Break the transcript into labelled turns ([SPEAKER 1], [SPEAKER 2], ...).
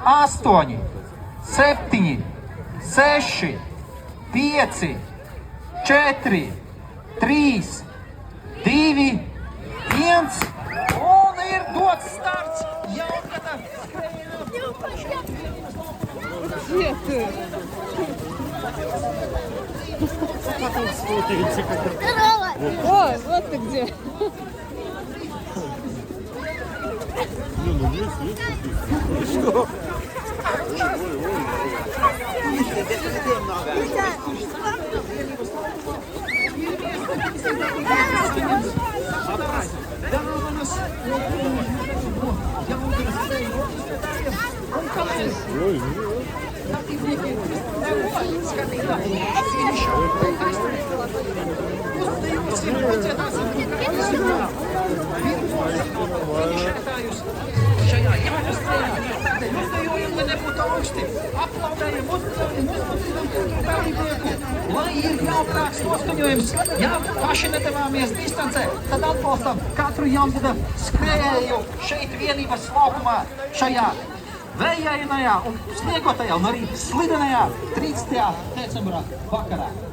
[SPEAKER 1] 8, 7, 6, 5, 4, 3, 2, 1. Un ir dots starts. Jaungada skrējējā.
[SPEAKER 2] Где ты? Ой, вот ты где.
[SPEAKER 1] Šajā Jāņas trījā uzdevumi, lai nebūtu augsti, aplaudējam, uzmanībām dalībnieku, lai ir jautrāks noskaņojums. Ja paši nedavāmies distancē, tad atbalstam katru Jaungada skrējēju šeit vienības laukumā, šajā vējainajā un sniegotajā un arī slidenajā 30. decembra vakarā.